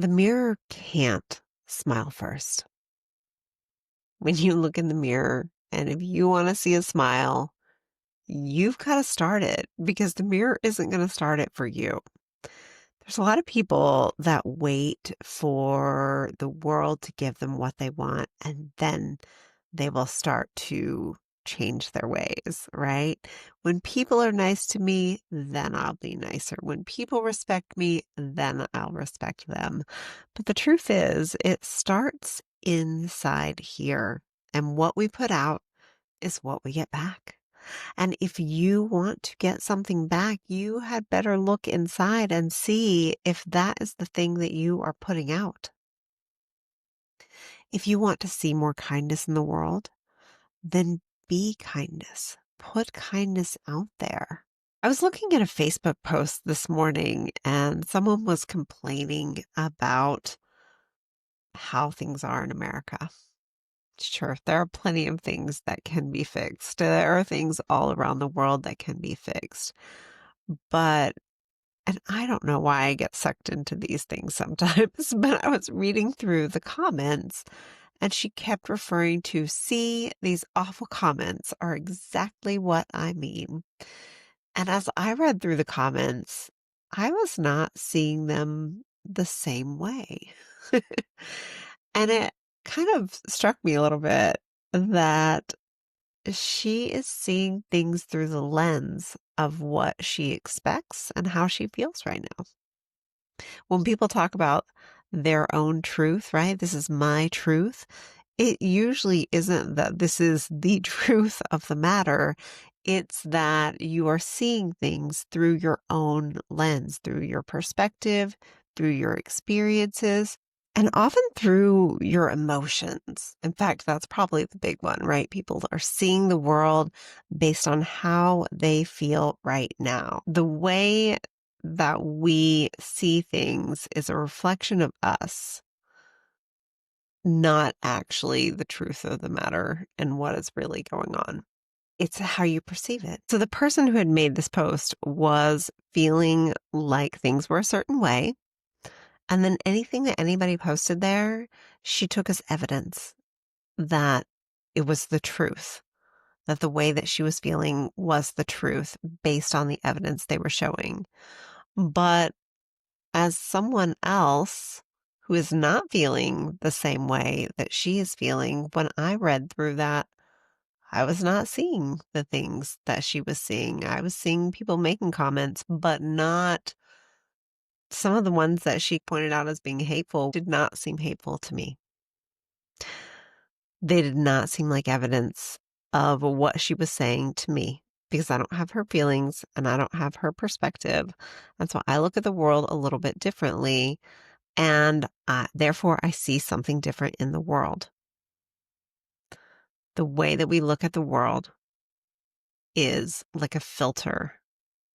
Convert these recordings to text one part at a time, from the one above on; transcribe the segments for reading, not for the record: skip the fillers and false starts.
The mirror can't smile first. When you look in the mirror, and if you want to see a smile, you've got to start it because the mirror isn't going to start it for you. There's a lot of people that wait for the world to give them what they want, and then they will start to change their ways, right? When people are nice to me, then I'll be nicer. When people respect me, then I'll respect them. But the truth is, it starts inside here. And what we put out is what we get back. And if you want to get something back, you had better look inside and see if that is the thing that you are putting out. If you want to see more kindness in the world, then be kindness. Put kindness out there. I was looking at a Facebook post this morning and someone was complaining about how things are in America. Sure, there are plenty of things that can be fixed. There are things all around the world that can be fixed. But, and I don't know why I get sucked into these things sometimes, but I was reading through the comments and she kept referring to, see, these awful comments are exactly what I mean. And as I read through the comments, I was not seeing them the same way. And it kind of struck me a little bit that she is seeing things through the lens of what she expects and how she feels right now. When people talk about their own truth, right? This is my truth. It usually isn't that this is the truth of the matter. It's that you are seeing things through your own lens, through your perspective, through your experiences, and often through your emotions. In fact, that's probably the big one, right? People are seeing the world based on how they feel right now. The way that we see things is a reflection of us, not actually the truth of the matter and what is really going on. It's how you perceive it. So the person who had made this post was feeling like things were a certain way. And then anything that anybody posted there, she took as evidence that it was the truth, that the way that she was feeling was the truth based on the evidence they were showing. But as someone else who is not feeling the same way that she is feeling, when I read through that, I was not seeing the things that she was seeing. I was seeing people making comments, but not some of the ones that she pointed out as being hateful did not seem hateful to me. They did not seem like evidence of what she was saying to me because I don't have her feelings and I don't have her perspective. And so I look at the world a little bit differently. And therefore, I see something different in the world. The way that we look at the world is like a filter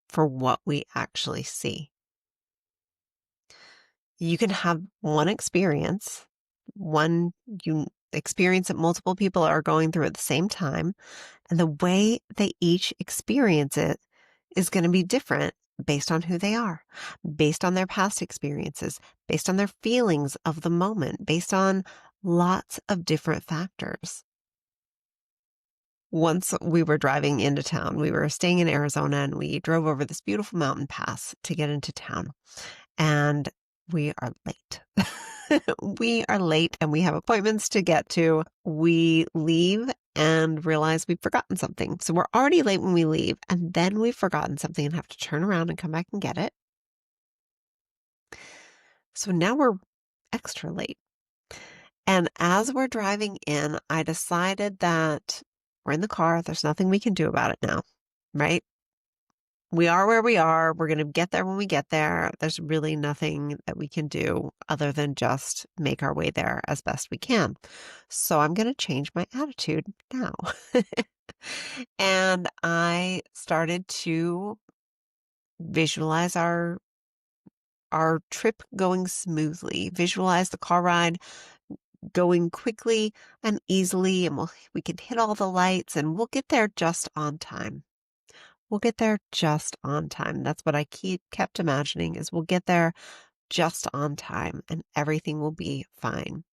for what we actually see. You can have one experience, one you experience that multiple people are going through at the same time, and the way they each experience it is going to be different based on who they are, based on their past experiences, based on their feelings of the moment, based on lots of different factors. Once we were driving into town, we were staying in Arizona and we drove over this beautiful mountain pass to get into town. And we are late. We are late and we have appointments to get to. We leave and realize we've forgotten something. So we're already late when we leave, and then we've forgotten something and have to turn around and come back and get it. So now we're extra late. And as we're driving in, I decided that we're in the car. There's nothing we can do about it now, right? We are where we are. We're going to get there when we get there. There's really nothing that we can do other than just make our way there as best we can. So I'm going to change my attitude now. And I started to visualize our trip going smoothly, visualize the car ride going quickly and easily, and we can hit all the lights and we'll get there just on time. We'll get there just on time. That's what I kept imagining, is we'll get there just on time and everything will be fine.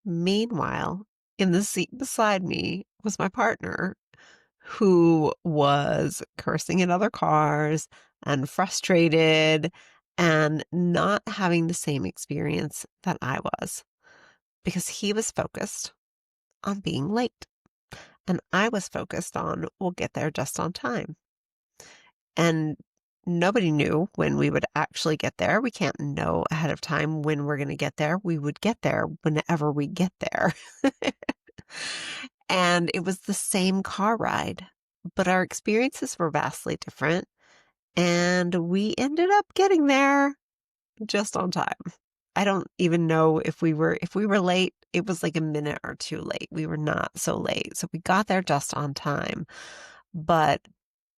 Meanwhile, in the seat beside me was my partner who was cursing at other cars and frustrated and not having the same experience that I was because he was focused on being late and I was focused on we'll get there just on time. And nobody knew when we would actually get there. We can't know ahead of time when we're going to get there. We would get there whenever we get there. And it was the same car ride, but our experiences were vastly different. And we ended up getting there just on time. I don't even know if we were late, it was like a minute or two late. We were not so late. So we got there just on time. But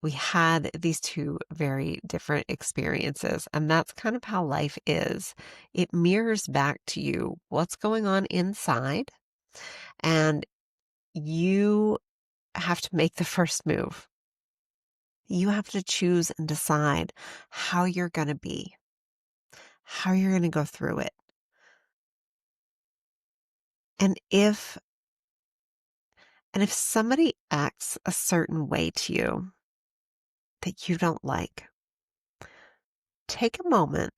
we had these two very different experiences. And that's kind of how life is. It mirrors back to you what's going on inside. And you have to make the first move. You have to choose and decide how you're going to be, how you're going to go through it. And if somebody acts a certain way to you that you don't like, take a moment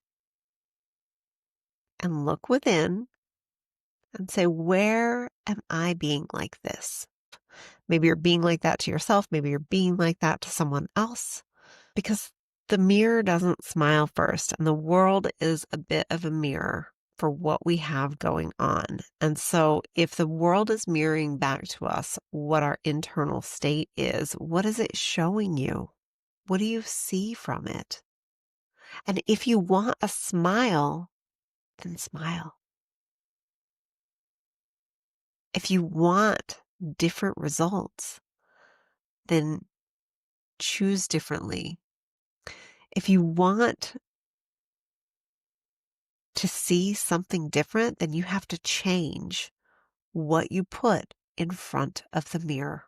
and look within and say, where am I being like this? Maybe you're being like that to yourself. Maybe you're being like that to someone else because the mirror doesn't smile first. And the world is a bit of a mirror for what we have going on. And so if the world is mirroring back to us what our internal state is, what is it showing you? What do you see from it? And if you want a smile, then smile. If you want different results, then choose differently. If you want to see something different, then you have to change what you put in front of the mirror.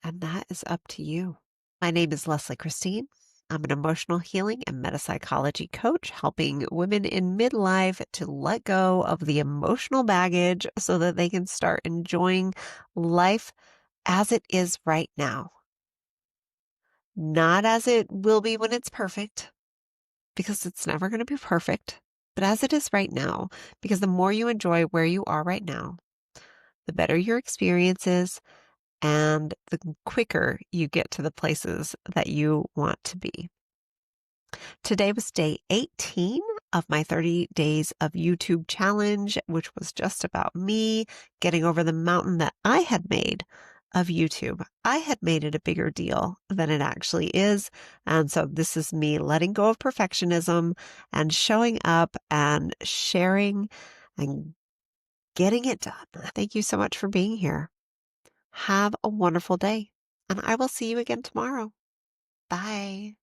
And that is up to you. My name is Lesley Christine. I'm an emotional healing and metapsychology coach helping women in midlife to let go of the emotional baggage so that they can start enjoying life as it is right now. Not as it will be when it's perfect, because it's never going to be perfect, but as it is right now, because the more you enjoy where you are right now, the better your experience is and the quicker you get to the places that you want to be. Today was day 18 of my 30 days of YouTube challenge, which was just about me getting over the mountain that I had made of YouTube. I had made it a bigger deal than it actually is. And so this is me letting go of perfectionism and showing up and sharing and getting it done. Thank you so much for being here. Have a wonderful day, and I will see you again tomorrow. Bye.